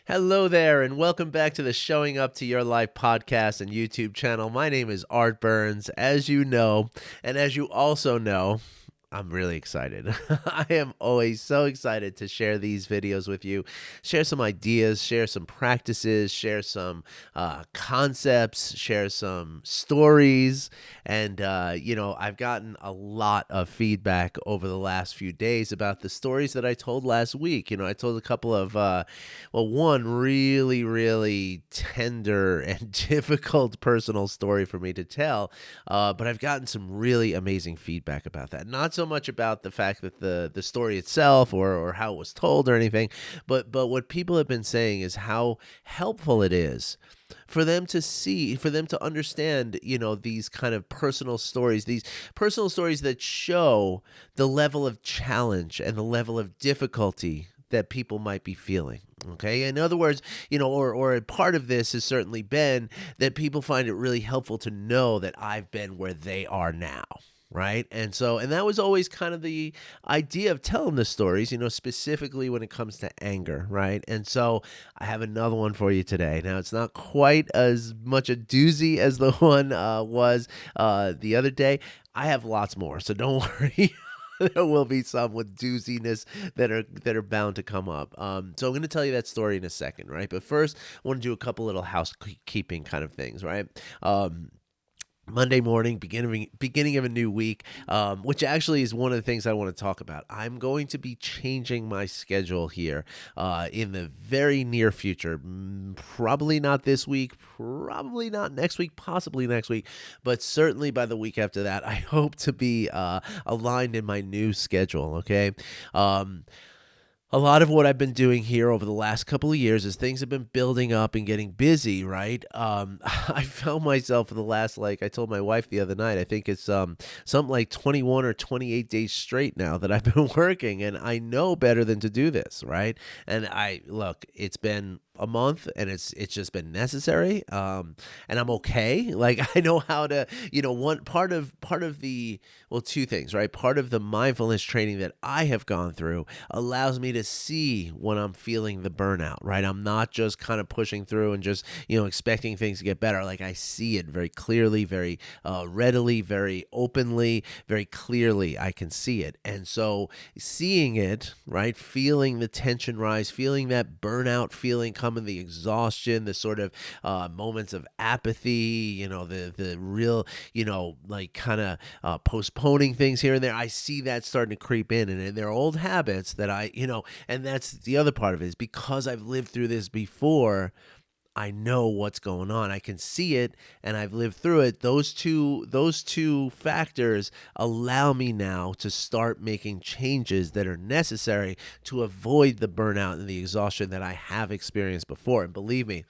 Hello there, and welcome back to the Showing Up to Your Life podcast and YouTube channel. My name is Art Burns, as you know, and as you also know, I'm really excited. I am always so excited to share these videos with you, share some ideas, share some practices, share some concepts, share some stories. And, I've gotten a lot of feedback over the last few days about the stories that I told last week. I told a couple of, one really, really tender and difficult personal story for me to tell. But I've gotten some really amazing feedback about that. Not so much about the fact that the story itself or how it was told or anything, but what people have been saying is how helpful it is for them to see, for them to understand, these kind of personal stories that show the level of challenge and the level of difficulty that people might be feeling. Okay. In other words, or a part of this has certainly been that people find it really helpful to know that I've been where they are now. Right. And that was always kind of the idea of telling the stories, specifically when it comes to anger. Right. And so I have another one for you today. Now, it's not quite as much a doozy as the one was the other day. I have lots more. So don't worry. There will be some with dooziness that are bound to come up. So I'm going to tell you that story in a second, right? But first, I want to do a couple little housekeeping kind of things, right? Monday morning, beginning of a new week, which actually is one of the things I want to talk about. I'm going to be changing my schedule here in the very near future. Probably not this week, probably not next week, possibly next week, but certainly by the week after that, I hope to be aligned in my new schedule, okay? A lot of what I've been doing here over the last couple of years as things have been building up and getting busy, right? I found myself for the last, like I told my wife the other night, I think it's something like 21 or 28 days straight now that I've been working, and I know better than to do this, right? And look, it's been a month and it's just been necessary, and I'm okay. Like, I know how to, one part of the, well, two things, right? Part of the mindfulness training that I have gone through allows me to see when I'm feeling the burnout, right? I'm not just kind of pushing through and just, expecting things to get better. Like, I see it very clearly, very readily, very openly, very clearly. I can see it. And so seeing it, right? Feeling the tension rise, feeling that burnout feeling coming, the exhaustion, the sort of moments of apathy, the real, like kind of postponing things here and there. I see that starting to creep in, and they're old habits that and that's the other part of it, is because I've lived through this before. I know what's going on. I can see it, and I've lived through it. Those two factors allow me now to start making changes that are necessary to avoid the burnout and the exhaustion that I have experienced before. And believe me,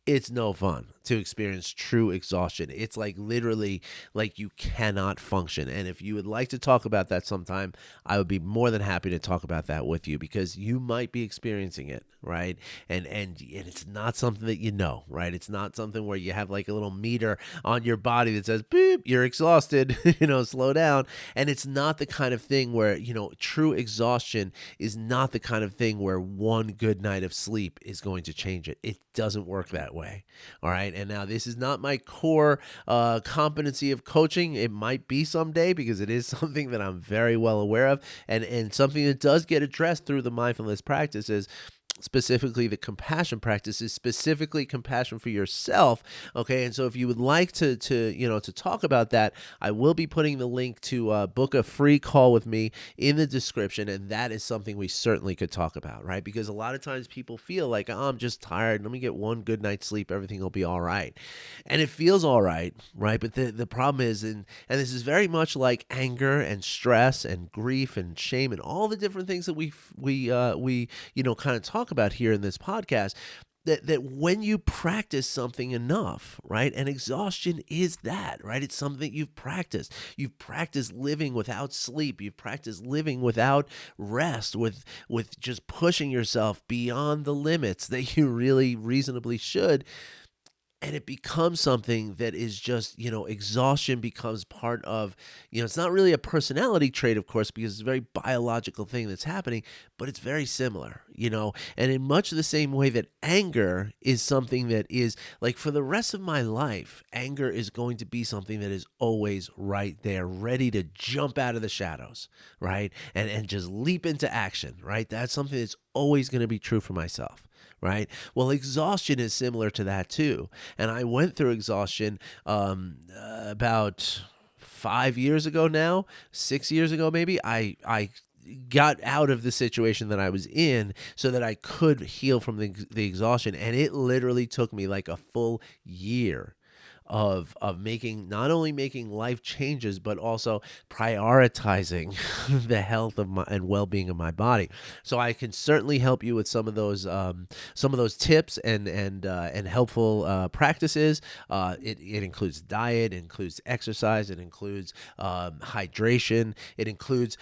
it's no fun to experience true exhaustion. It's like literally like you cannot function. And if you would like to talk about that sometime, I would be more than happy to talk about that with you, because you might be experiencing it, right? And it's not something that right? It's not something where you have like a little meter on your body that says, beep, you're exhausted, slow down. And it's not the kind of thing where, true exhaustion is not the kind of thing where one good night of sleep is going to change it. It doesn't work that way. All right. And now, this is not my core competency of coaching. It might be someday, because it is something that I'm very well aware of, and something that does get addressed through the mindfulness practices, specifically the compassion practices, specifically compassion for yourself. Okay. And so if you would like to talk about that, I will be putting the link to book a free call with me in the description. And that is something we certainly could talk about, right? Because a lot of times people feel like, oh, I'm just tired. Let me get one good night's sleep. Everything will be all right. And it feels all right. Right. But the problem is, and this is very much like anger and stress and grief and shame and all the different things that we kind of talk about here in this podcast, that when you practice something enough, right? And exhaustion is that, right? It's something that you've practiced. You've practiced living without sleep. You've practiced living without rest, with just pushing yourself beyond the limits that you really reasonably should. And it becomes something that is just, exhaustion becomes part of, it's not really a personality trait, of course, because it's a very biological thing that's happening, but it's very similar, and in much the same way that anger is something that is like for the rest of my life, anger is going to be something that is always right there, ready to jump out of the shadows, right? And just leap into action, right? That's something that's always going to be true for myself. Right. Well, exhaustion is similar to that too. And I went through exhaustion about 5 years ago now, 6 years ago maybe. I got out of the situation that I was in so that I could heal from the exhaustion, and it literally took me like a full year of making, not only making life changes, but also prioritizing the health of my and well-being of my body. So I can certainly help you with some of those tips and helpful practices. It includes diet, it includes exercise, it includes hydration, it includes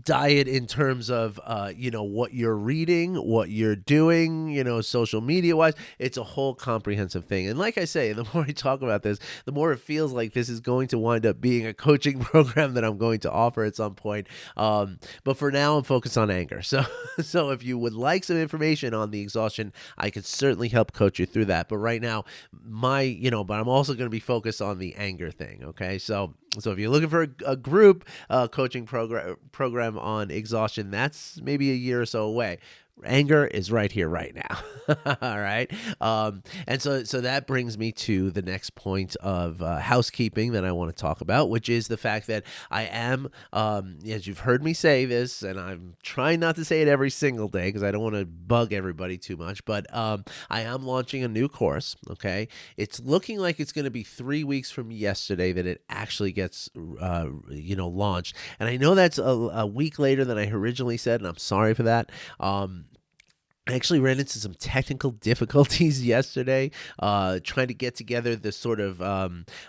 diet in terms of what you're reading, what you're doing, social media wise. It's a whole comprehensive thing. And like I say, the more I talk about this, the more it feels like this is going to wind up being a coaching program that I'm going to offer at some point. But for now, I'm focused on anger. So if you would like some information on the exhaustion, I could certainly help coach you through that. But right now, but I'm also going to be focused on the anger thing. Okay. So if you're looking for a group coaching program on exhaustion, that's maybe a year or so away. Anger is right here, right now. All right. And so that brings me to the next point of housekeeping that I want to talk about, which is the fact that I am, as you've heard me say this, and I'm trying not to say it every single day because I don't want to bug everybody too much, but I am launching a new course. Okay. It's looking like it's going to be 3 weeks from yesterday that it actually gets, launched. And I know that's a week later than I originally said, and I'm sorry for that. I actually ran into some technical difficulties yesterday trying to get together this sort of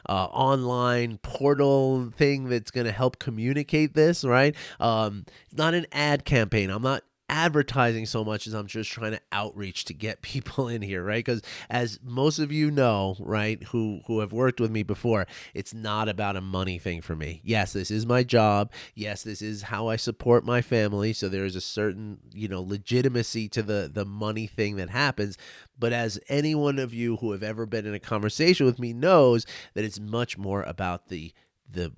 online portal thing that's going to help communicate this, right? It's not an ad campaign. I'm not advertising so much as I'm just trying to outreach to get people in here, right? Because as most of you know, right, who have worked with me before, it's not about a money thing for me. Yes, this is my job. Yes, this is how I support my family. So there is a certain, legitimacy to the money thing that happens. But as any one of you who have ever been in a conversation with me knows, that it's much more about the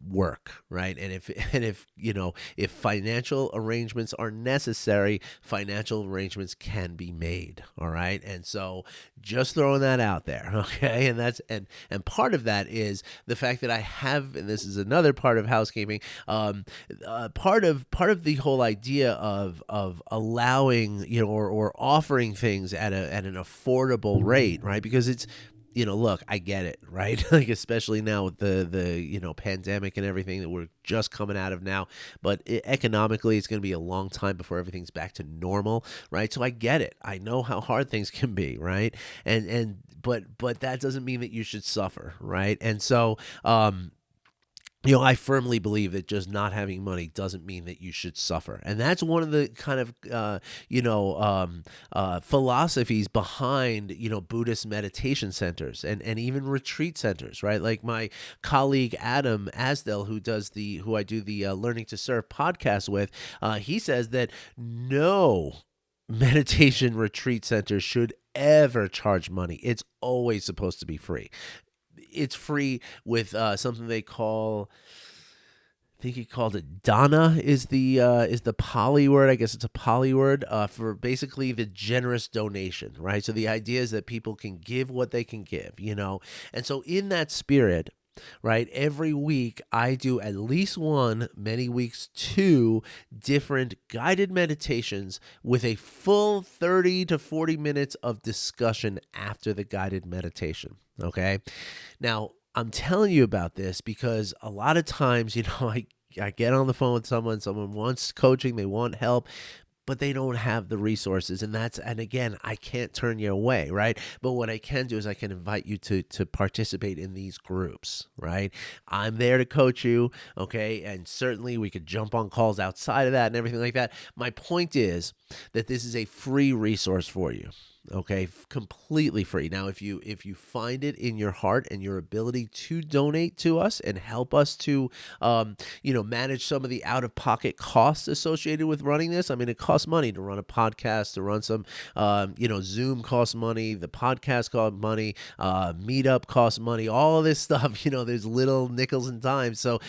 work, right? And if financial arrangements are necessary, financial arrangements can be made. All right. And so just throwing that out there. Okay. And that's, and part of that is the fact that I have, and this is another part of housekeeping, part of the whole idea of allowing, or offering things at an affordable rate, right? Because it's, look, I get it, right? Like, especially now with the pandemic and everything that we're just coming out of now. But economically, it's going to be a long time before everything's back to normal, right? So I get it. I know how hard things can be, right? But that doesn't mean that you should suffer, right? And so, I firmly believe that just not having money doesn't mean that you should suffer. And that's one of the kind of, philosophies behind, Buddhist meditation centers and even retreat centers, right? Like my colleague, Adam Asdell, who I do the Learning to Serve podcast with, he says that no meditation retreat center should ever charge money. It's always supposed to be free. It's free with something they call, I think he called it dana is the Pali word. I guess it's a Pali word for basically the generous donation, right? So the idea is that people can give what they can give, and so in that spirit, right, every week I do at least one, many weeks two different guided meditations with a full 30 to 40 minutes of discussion after the guided meditation. Okay. Now, I'm telling you about this because a lot of times, I get on the phone with someone wants coaching, they want help, but they don't have the resources. And again, I can't turn you away, right? But what I can do is I can invite you to participate in these groups, right? I'm there to coach you, okay? And certainly we could jump on calls outside of that and everything like that. My point is that this is a free resource for you. Okay, completely free. Now, if you find it in your heart and your ability to donate to us and help us to manage some of the out of pocket costs associated with running this. I mean, it costs money to run a podcast, to run some Zoom costs money, the podcast costs money, meetup costs money, all this stuff. There's little nickels and dimes. So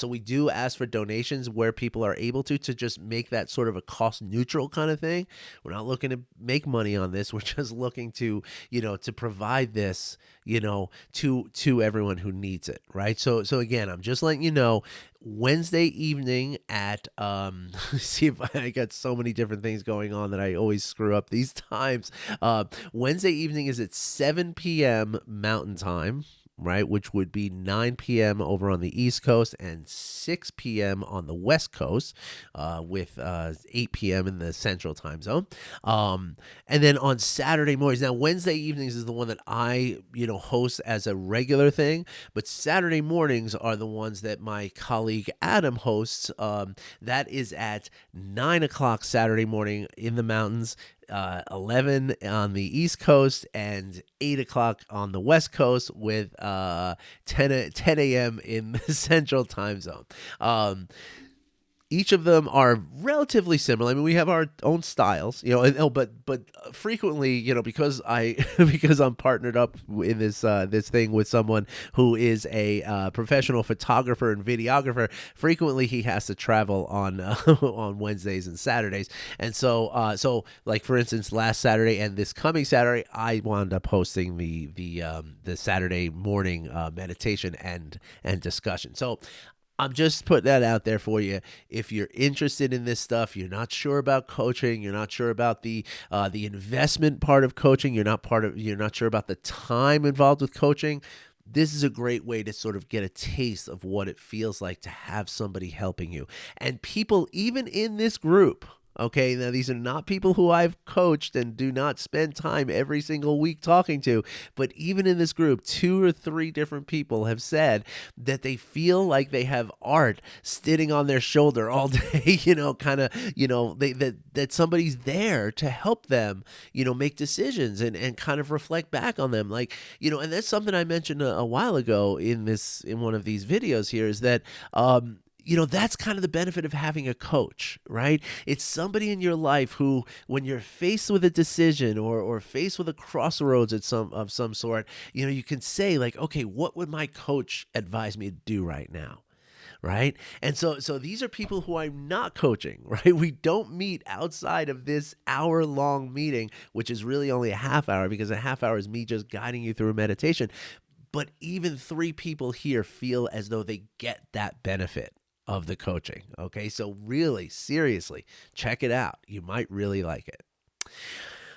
we do ask for donations where people are able to just make that sort of a cost neutral kind of thing. We're not looking to make money on this. We're just looking to provide this, to everyone who needs it, right? So again, I'm just letting you know, Wednesday evening at see if I got so many different things going on that I always screw up these times. Wednesday evening is at 7 p.m. Mountain Time, right, which would be 9 p.m. over on the East Coast and 6 p.m. on the West Coast, with 8 p.m. in the Central Time Zone. And then on Saturday mornings, now Wednesday evenings is the one that I, host as a regular thing, but Saturday mornings are the ones that my colleague Adam hosts. That is at 9 o'clock Saturday morning in the mountains, 11 on the East Coast and 8 o'clock on the West Coast, with 10 a.m. in the Central Time Zone. Each of them are relatively similar. I mean, we have our own styles, but frequently, because because I'm partnered up in this thing with someone who is a professional photographer and videographer. Frequently, he has to travel on on Wednesdays and Saturdays, and so like for instance, last Saturday and this coming Saturday, I wound up hosting the Saturday morning meditation and discussion. So I'm just putting that out there for you. If you're interested in this stuff, you're not sure about coaching, you're not sure about the investment part of coaching, you're not sure about the time involved with coaching, this is a great way to sort of get a taste of what it feels like to have somebody helping you. And people, even in this group, okay, now these are not people who I've coached and do not spend time every single week talking to, but even in this group, 2 or 3 different people have said that they feel like they have art sitting on their shoulder all day, that somebody's there to help them, make decisions and kind of reflect back on them. Like, and that's something I mentioned a while ago in one of these videos here, is that, that's kind of the benefit of having a coach, right? It's somebody in your life who, when you're faced with a decision or faced with a crossroads of some sort, you can say like, okay, what would my coach advise me to do right now? Right. And so these are people who I'm not coaching, right? We don't meet outside of this hour-long meeting, which is really only a half hour, because a half hour is me just guiding you through a meditation. But even 3 people here feel as though they get that benefit of the coaching. Okay, so really, seriously, check it out. You might really like it.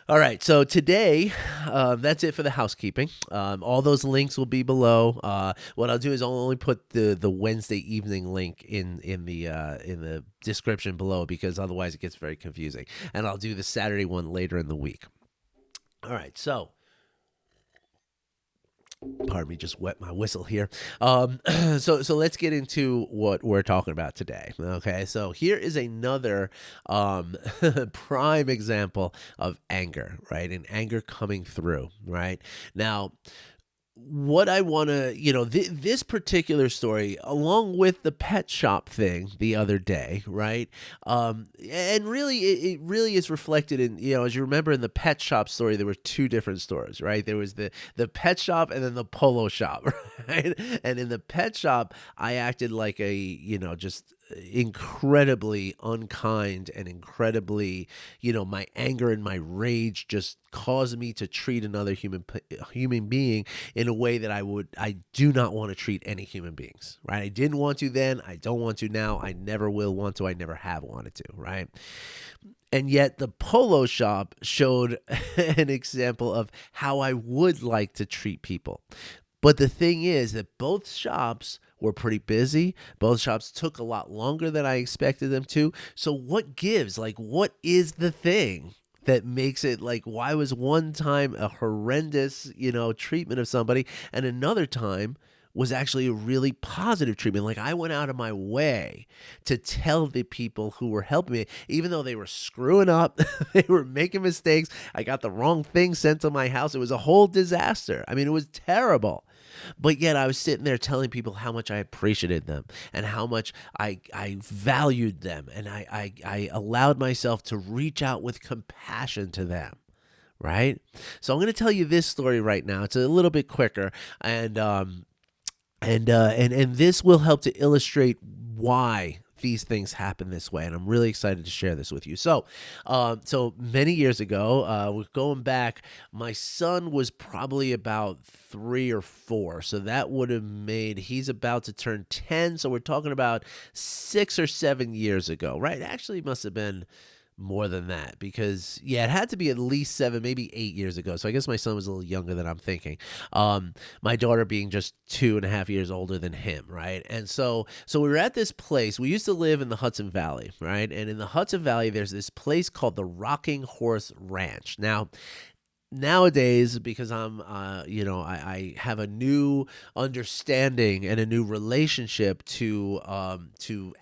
All right, so today, that's it for the housekeeping. All those links will be below. What I'll do is I'll only put the Wednesday evening link in the description below, because otherwise it gets very confusing. And I'll do the Saturday one later in the week. All right, so pardon me, just wet my whistle here. So let's get into what we're talking about today. Okay, so here is another prime example of anger, right? And anger coming through, right? Now, what I want to, this particular story, along with the pet shop thing the other day, right? And really, it really is reflected in, as you remember in the pet shop story, there were 2 different stores, right? There was the pet shop and then the polo shop, right? And in the pet shop, I acted like a, just incredibly unkind and incredibly, my anger and my rage just caused me to treat another human being in a way that I do not want to treat any human beings, right? I didn't want to then, I don't want to now, I never will want to, I never have wanted to, right? And yet the polo shop showed an example of how I would like to treat people. But the thing is that both shops were pretty busy. Both shops took a lot longer than I expected them to. So what gives? Like, what is the thing that makes it, like, why was one time a horrendous, treatment of somebody and another time was actually a really positive treatment. Like, I went out of my way to tell the people who were helping me, even though they were screwing up, they were making mistakes. I got the wrong thing sent to my house. It was a whole disaster. I mean, it was terrible. But yet I was sitting there telling people how much I appreciated them and how much I valued them. And I allowed myself to reach out with compassion to them. Right. So I'm going to tell you this story right now. It's a little bit quicker. And this will help to illustrate why these things happen this way, and I'm really excited to share this with you. So many years ago, we're going back. My son was probably about 3 or 4, so that would have made, he's about to turn 10. So we're talking about 6 or 7 years ago, right? Actually, it must have been more than that, because it had to be at least 7, maybe 8 years ago. So I guess my son was a little younger than I'm thinking. My daughter being just 2.5 years older than him, right? And so we were at this place. We used to live in the Hudson Valley, right? And in the Hudson Valley, there's this place called the Rocking Horse Ranch. Now, nowadays, because I have a new understanding and a new relationship to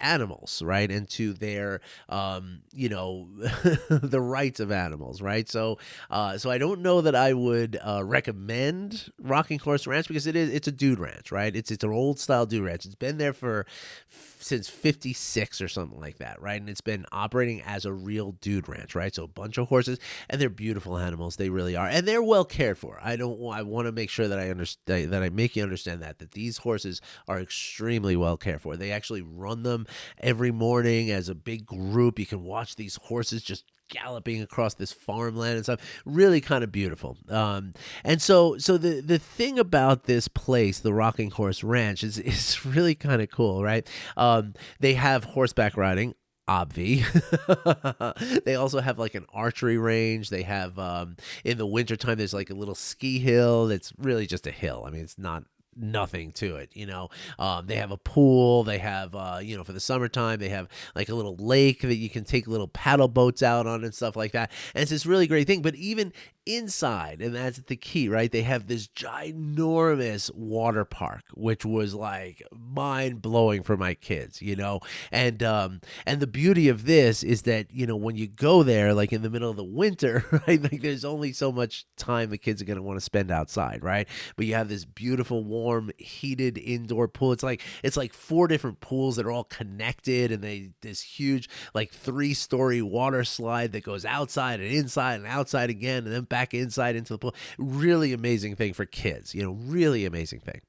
animals, right, and to their the rights of animals, right. So I don't know that I would recommend Rocking Horse Ranch, because it's a dude ranch, right. It's an old style dude ranch. It's been there since 56 or something like that, right. And it's been operating as a real dude ranch, right. So a bunch of horses, and they're beautiful animals. They really are, and they're well cared for. I want to make sure that I understand, that I make you understand that these horses are extremely well cared for. They actually run them every morning as a big group. You can watch these horses just galloping across this farmland and stuff. Really kind of beautiful. And so the thing about this place, the Rocking Horse Ranch, is really kind of cool, right? They have horseback riding. Obvi. They also have like an archery range. They have in the wintertime, there's like a little ski hill that's really just a hill. I mean, it's nothing to it, they have a pool. They have for the summertime, they have like a little lake that you can take little paddle boats out on and stuff like that. And it's this really great thing. But even inside, and that's the key, right, they have this ginormous water park, which was like mind-blowing for my kids, and the beauty of this is that when you go there, like in the middle of the winter, right, like there's only so much time the kids are going to want to spend outside, right? But you have this beautiful, warm, heated indoor pool. It's like 4 different pools that are all connected, and this huge like 3-story water slide that goes outside and inside and outside again, and then back inside into the pool. Really amazing thing for kids, really amazing thing.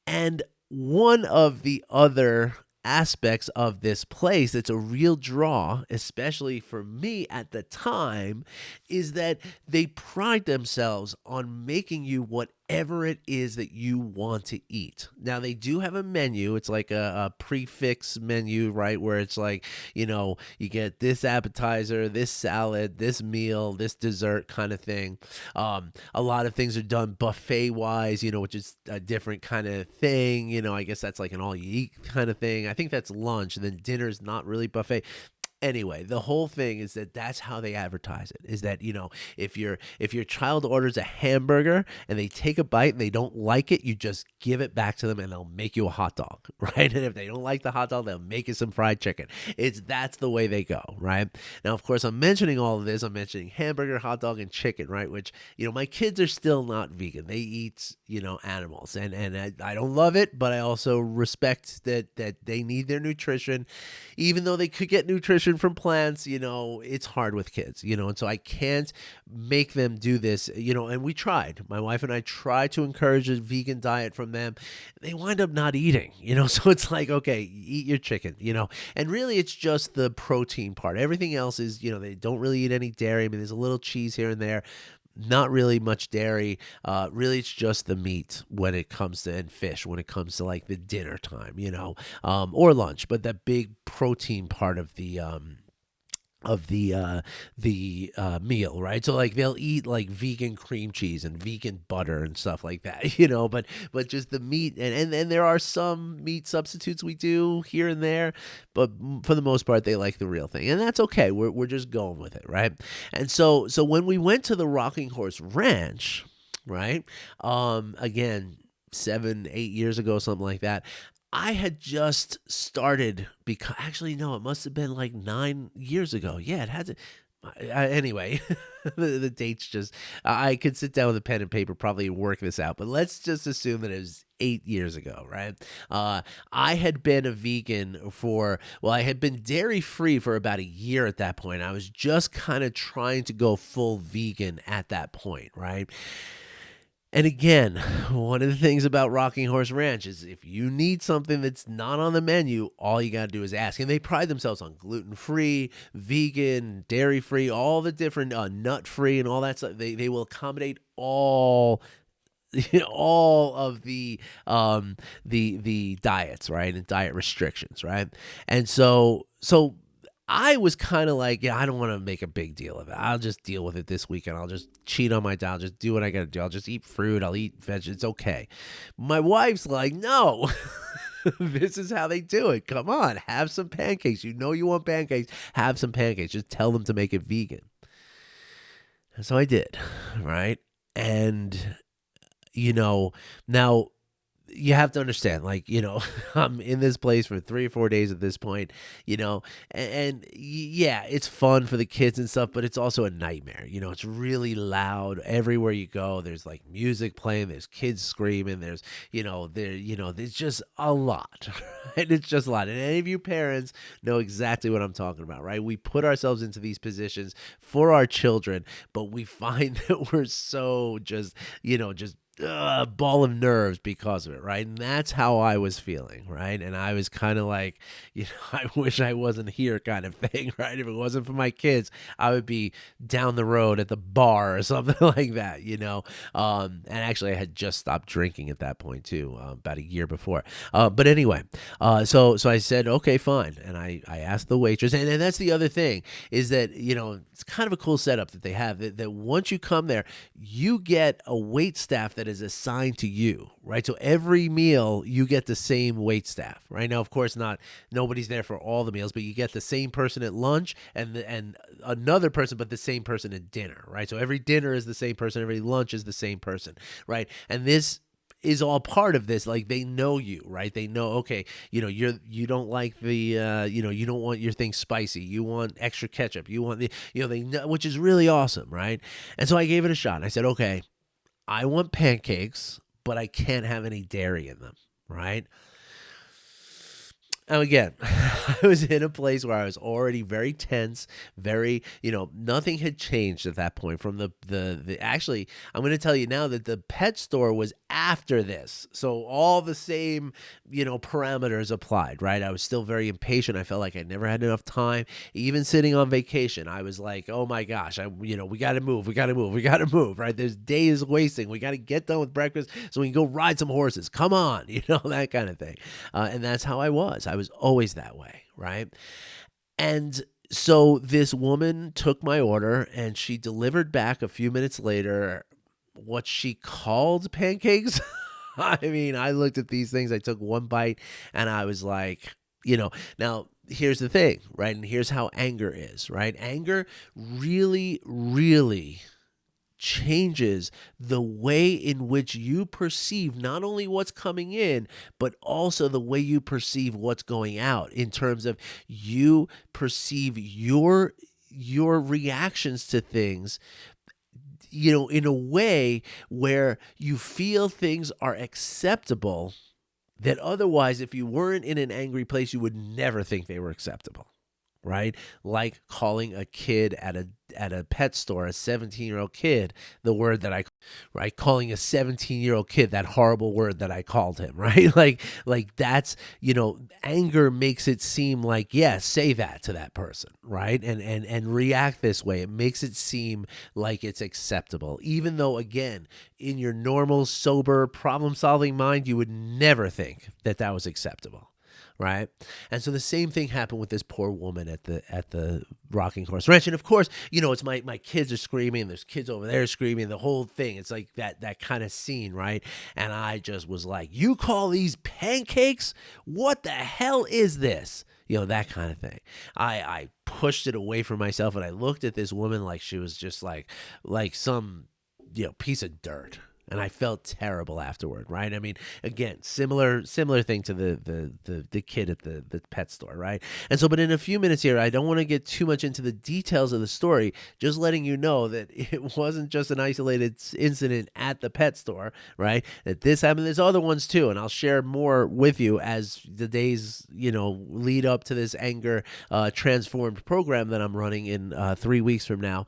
And one of the other aspects of this place that's a real draw, especially for me at the time, is that they pride themselves on making you whatever it is that you want to eat. Now, they do have a menu. It's like a prefix menu, right, where it's like, you get this appetizer, this salad, this meal, this dessert kind of thing. A lot of things are done buffet-wise, which is a different kind of thing. I guess that's like an all-you-eat kind of thing. I think that's lunch, and then dinner's not really buffet. Anyway, the whole thing is that's how they advertise it, is that, if your child orders a hamburger and they take a bite and they don't like it, you just give it back to them and they'll make you a hot dog, right? And if they don't like the hot dog, they'll make you some fried chicken. That's the way they go, right? Now, of course, I'm mentioning all of this. I'm mentioning hamburger, hot dog, and chicken, right? Which, my kids are still not vegan. They eat, animals, and I don't love it, but I also respect that they need their nutrition, even though they could get nutrition from plants. It's hard with kids, and so I can't make them do this, and we tried. My wife and I tried to encourage a vegan diet from them. They wind up not eating, so it's like, okay, eat your chicken, and really it's just the protein part. Everything else is, they don't really eat any dairy. I mean, there's a little cheese here and there, not really much dairy. Really, it's just the meat when it comes to, and fish when it comes to like the dinner time, or lunch. But that big protein part of the meal, right? So like they'll eat like vegan cream cheese and vegan butter and stuff like that, but just the meat, and there are some meat substitutes we do here and there, but for the most part they like the real thing, and that's okay. We're just going with it, right? And so when we went to the Rocking Horse Ranch, right? Again, 7, 8 years ago, something like that. I had just started because actually no, it must have been like 9 years ago. Yeah, it had to. Anyway, the dates just I could sit down with a pen and paper probably and work this out, but let's just assume that it was 8 years ago, right? I had been a vegan I had been dairy free for about a year at that point. I was just kind of trying to go full vegan at that point, right? And again, one of the things about Rocking Horse Ranch is if you need something that's not on the menu, all you got to do is ask. And they pride themselves on gluten-free, vegan, dairy-free, all the different nut-free and all that stuff. They will accommodate all all of the diets, right? And diet restrictions, right? And so I was kind of like, yeah, I don't want to make a big deal of it. I'll just deal with it this weekend. I'll just cheat on my diet. I'll just do what I got to do. I'll just eat fruit. I'll eat veg. It's okay. My wife's like, no, this is how they do it. Come on, have some pancakes. You know you want pancakes. Have some pancakes. Just tell them to make it vegan. And so I did, right? And, now you have to understand, like, I'm in this place for 3 or 4 days at this point, yeah, it's fun for the kids and stuff, but it's also a nightmare. It's really loud everywhere you go. There's like music playing, there's kids screaming, there's just a lot, right? It's just a lot. And any of you parents know exactly what I'm talking about, right? We put ourselves into these positions for our children, but we find that we're so just ball of nerves because of it, right? And that's how I was feeling, right? And I was kind of like, I wish I wasn't here kind of thing, right? If it wasn't for my kids, I would be down the road at the bar or something like that, and actually I had just stopped drinking at that point too, about a year before. But anyway, so I said, okay, fine. And I asked the waitress, and that's the other thing is that, it's kind of a cool setup that they have that once you come there, you get a wait staff that is assigned to you, right? So every meal you get the same wait staff, right? Now, of course, nobody's there for all the meals, but you get the same person at lunch and another person, but the same person at dinner, right? So every dinner is the same person, every lunch is the same person, right? And this is all part of this. Like they know you, right? They know, okay, you don't like the, you don't want your thing spicy. You want extra ketchup. You want they know, which is really awesome, right? And so I gave it a shot. I said, okay, I want pancakes, but I can't have any dairy in them, right? And again, I was in a place where I was already very tense, very, nothing had changed at that point from the actually, I'm going to tell you now that the pet store was after this. So all the same, parameters applied, right? I was still very impatient. I felt like I never had enough time. Even sitting on vacation, I was like, oh my gosh, we got to move, right? There's days wasting. We got to get done with breakfast so we can go ride some horses. Come on, that kind of thing. And that's how I was. I was always that way, right? And so this woman took my order and she delivered back a few minutes later what she called pancakes. I mean, I looked at these things, I took one bite and I was like, now here's the thing, right? And here's how anger is, right? Anger really, really changes the way in which you perceive not only what's coming in, but also the way you perceive what's going out in terms of you perceive your reactions to things, in a way where you feel things are acceptable that otherwise, if you weren't in an angry place, you would never think they were acceptable. Right? Like calling a kid at a pet store, a 17-year-old kid, the word that right? Calling a 17-year-old kid that horrible word that I called him, right? Like that's, anger makes it seem like, yeah, say that to that person, right? And react this way. It makes it seem like it's acceptable, even though, again, in your normal, sober, problem-solving mind, you would never think that was acceptable. Right. And so the same thing happened with this poor woman at the Rocking Horse Ranch. And of course, it's my kids are screaming and there's kids over there screaming, the whole thing. It's like that kind of scene. Right. And I just was like, you call these pancakes? What the hell is this? That kind of thing. I pushed it away from myself and I looked at this woman like she was just like some, piece of dirt. And I felt terrible afterward, right? I mean, again, similar thing to the kid at the pet store, right? And so, but in a few minutes here, I don't want to get too much into the details of the story, just letting you know that it wasn't just an isolated incident at the pet store, right? That this happened. There's other ones too, and I'll share more with you as the days, lead up to this anger transformed program that I'm running in 3 weeks from now.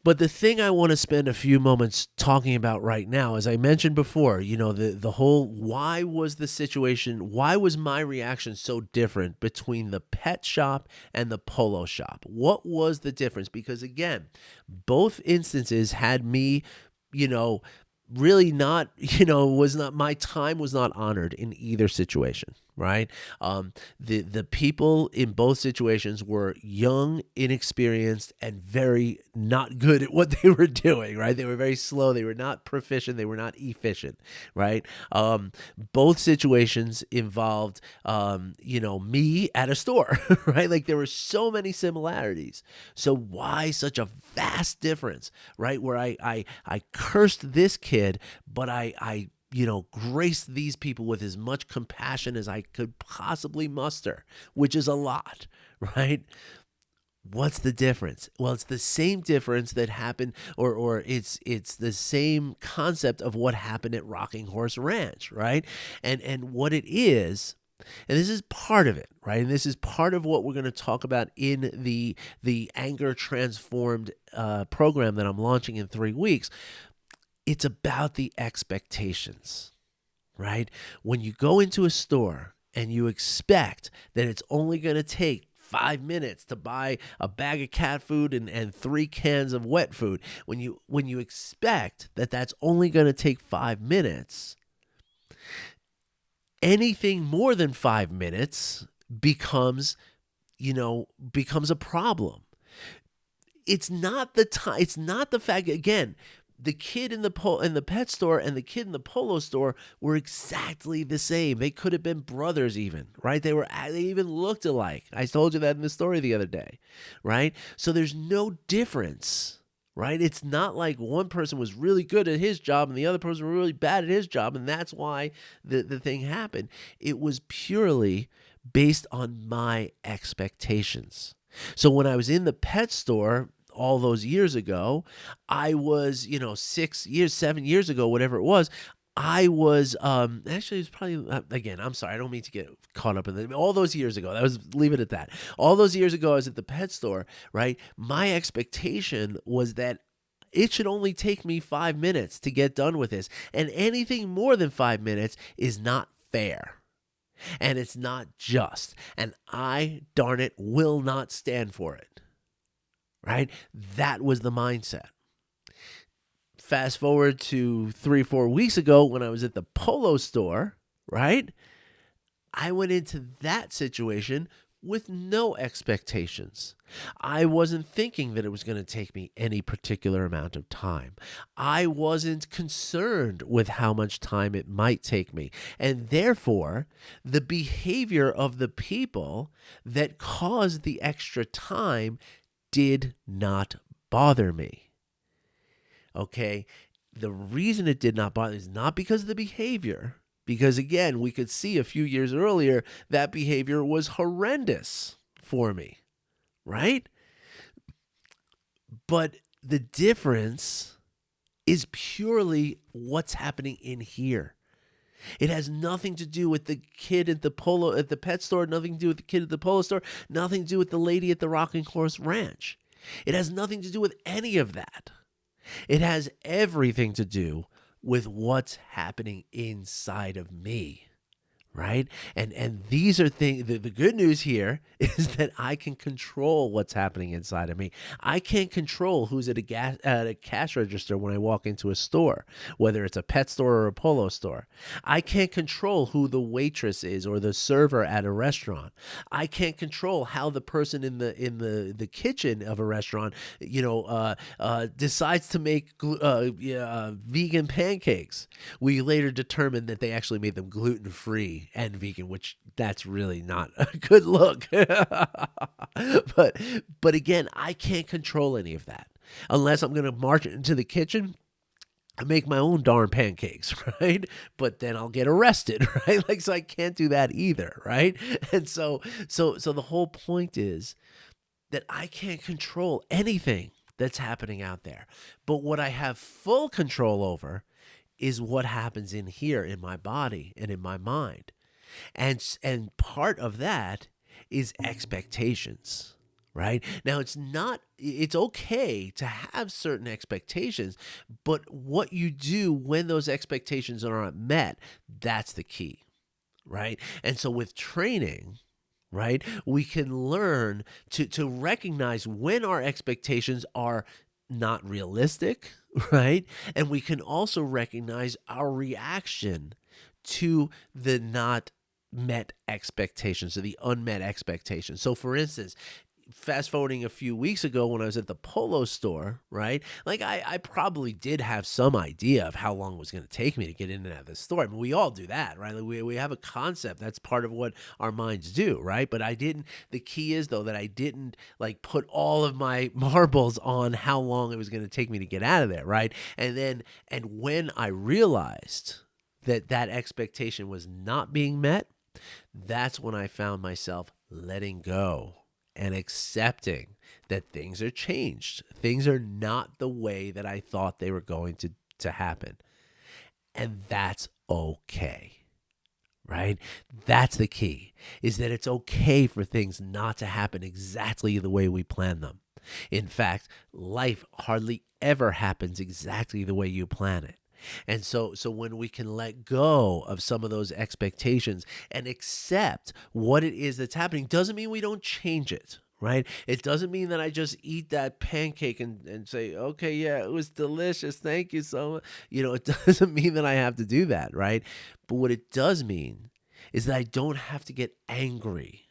But the thing I want to spend a few moments talking about right now, as I mentioned before, the whole why was my reaction so different between the pet shop and the polo shop? What was the difference? Because again, both instances had me, really not, my time was not honored in either situation. Right. The people in both situations were young, inexperienced, and very not good at what they were doing. Right. They were very slow. They were not proficient. They were not efficient. Right. Both situations involved, me at a store. Right. Like there were so many similarities. So why such a vast difference? Right. Where I cursed this kid, but I grace these people with as much compassion as I could possibly muster, which is a lot, right? What's the difference? Well, it's the same difference that happened, or it's the same concept of what happened at Rocking Horse Ranch, right? And what it is, and this is part of it, right? And this is part of what we're going to talk about in the Anger Transformed program that I'm launching in 3 weeks. It's about the expectations, right? When you go into a store and you expect that it's only going to take 5 minutes to buy a bag of cat food and 3 cans of wet food, when you expect that that's only going to take 5 minutes, anything more than 5 minutes becomes a problem. It's not the time. It's not the fact. Again, the kid in the pet store and the kid in the polo store were exactly the same. They could have been brothers even, right? They even looked alike. I told you that in the story the other day, right? So there's no difference, right? It's not like one person was really good at his job and the other person was really bad at his job, and that's why the thing happened. It was purely based on my expectations. So when I was in the pet store all those years ago, I was, 7 years ago, whatever it was, I was, actually it was probably, again, I'm sorry, I don't mean to get caught up in all those years ago. Leave it at that. All those years ago, I was at the pet store, right? My expectation was that it should only take me 5 minutes to get done with this. And anything more than 5 minutes is not fair. And it's not just. And I, darn it, will not stand for it. Right? That was the mindset. Fast forward to 3-4 weeks ago when I was at the polo store, right? I went into that situation with no expectations. I wasn't thinking that it was going to take me any particular amount of time. I wasn't concerned with how much time it might take me. And therefore, the behavior of the people that caused the extra time did not bother me. Okay? The reason it did not bother me is not because of the behavior, because again, we could see a few years earlier that behavior was horrendous for me, right? But the difference is purely what's happening in here. It has nothing to do with the kid at the pet store, nothing to do with the kid at the polo store, nothing to do with the lady at the Rocking Horse Ranch. It has nothing to do with any of that. It has everything to do with what's happening inside of me. Right? And these are things, the good news here is that I can control what's happening inside of me. I can't control who's at a cash register when I walk into a store, whether it's a pet store or a polo store. I can't control who the waitress is or the server at a restaurant. I can't control how the person in the kitchen of a restaurant, decides to make vegan pancakes. We later determined that they actually made them gluten-free and vegan, which that's really not a good look. But again, I can't control any of that unless I'm going to march into the kitchen I make my own darn pancakes, right? But then I'll get arrested, right? Like, so I can't do that either, right? And so the whole point is that I can't control anything that's happening out there. But what I have full control over is what happens in here in my body and in my mind. And part of that is expectations. Right? Now it's okay to have certain expectations, but what you do when those expectations aren't met, that's the key, right? And so with training, right, we can learn to recognize when our expectations are not realistic, right? And we can also recognize our reaction to the not met expectations or the unmet expectations. So for instance, fast forwarding a few weeks ago when I was at the polo store, right? Like I probably did have some idea of how long it was going to take me to get in and out of the store. I mean, we all do that, right? Like we have a concept. That's part of what our minds do, right? But the key is though that I didn't like put all of my marbles on how long it was going to take me to get out of there, right? And when I realized that expectation was not being met, that's when I found myself letting go and accepting that things are changed. Things are not the way that I thought they were going to happen. And that's okay, right? That's the key, is that it's okay for things not to happen exactly the way we plan them. In fact, life hardly ever happens exactly the way you plan it. And so when we can let go of some of those expectations and accept what it is that's happening, doesn't mean we don't change it, right? It doesn't mean that I just eat that pancake and say, okay, yeah, it was delicious. Thank you so much. It doesn't mean that I have to do that, right? But what it does mean is that I don't have to get angry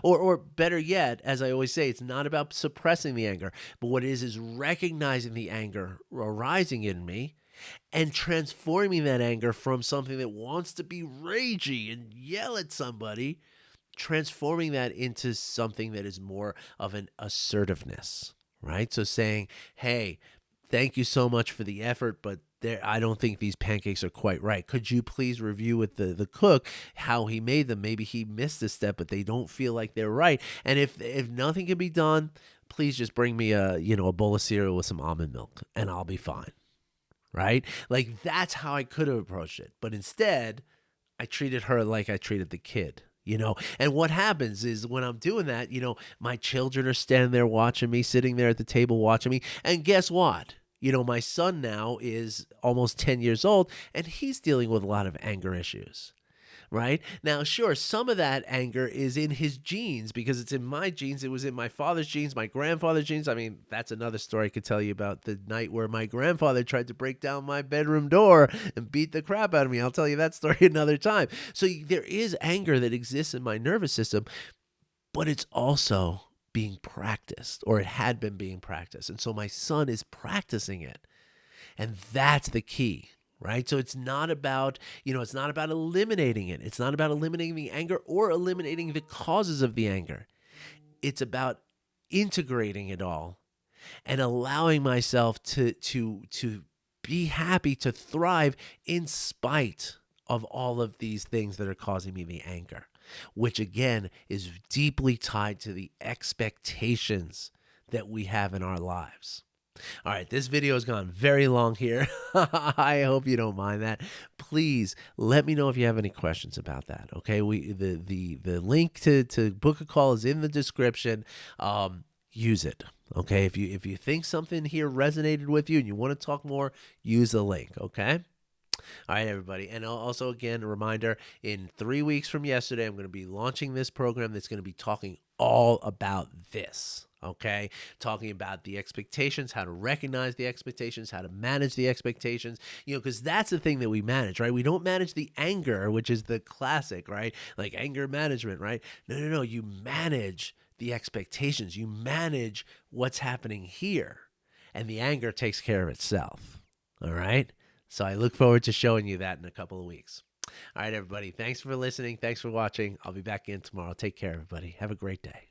or better yet, as I always say, it's not about suppressing the anger, but what it is recognizing the anger arising in me and transforming that anger from something that wants to be ragey and yell at somebody, transforming that into something that is more of an assertiveness, right? So saying, hey, thank you so much for the effort, but I don't think these pancakes are quite right. Could you please review with the cook how he made them? Maybe he missed a step, but they don't feel like they're right. And if nothing can be done, please just bring me a bowl of cereal with some almond milk, and I'll be fine. Right? Like that's how I could have approached it, but instead, I treated her like I treated the kid. And what happens is when I'm doing that, my children are standing there watching me, sitting there at the table watching me, and guess what? My son now is almost 10 years old, and he's dealing with a lot of anger issues, right? Now, sure, some of that anger is in his genes because it's in my genes. It was in my father's genes, my grandfather's genes. I mean, that's another story I could tell you about the night where my grandfather tried to break down my bedroom door and beat the crap out of me. I'll tell you that story another time. So there is anger that exists in my nervous system, but it's also being practiced, or it had been being practiced. And so my son is practicing it. And that's the key, right? So it's not about eliminating it. It's not about eliminating the anger or eliminating the causes of the anger. It's about integrating it all and allowing myself to be happy, to thrive in spite of all of these things that are causing me the anger, which again is deeply tied to the expectations that we have in our lives. All right, this video has gone very long here. I hope you don't mind that. Please let me know if you have any questions about that. Okay, the link to book a call is in the description. Use it. Okay, if you think something here resonated with you and you want to talk more, use the link. Okay. All right, everybody. And also, again, a reminder, in 3 weeks from yesterday, I'm going to be launching this program that's going to be talking all about this, okay? Talking about the expectations, how to recognize the expectations, how to manage the expectations, because that's the thing that we manage, right? We don't manage the anger, which is the classic, right? Like anger management, right? No. You manage the expectations. You manage what's happening here, and the anger takes care of itself, all right? So I look forward to showing you that in a couple of weeks. All right, everybody. Thanks for listening. Thanks for watching. I'll be back in tomorrow. Take care, everybody. Have a great day.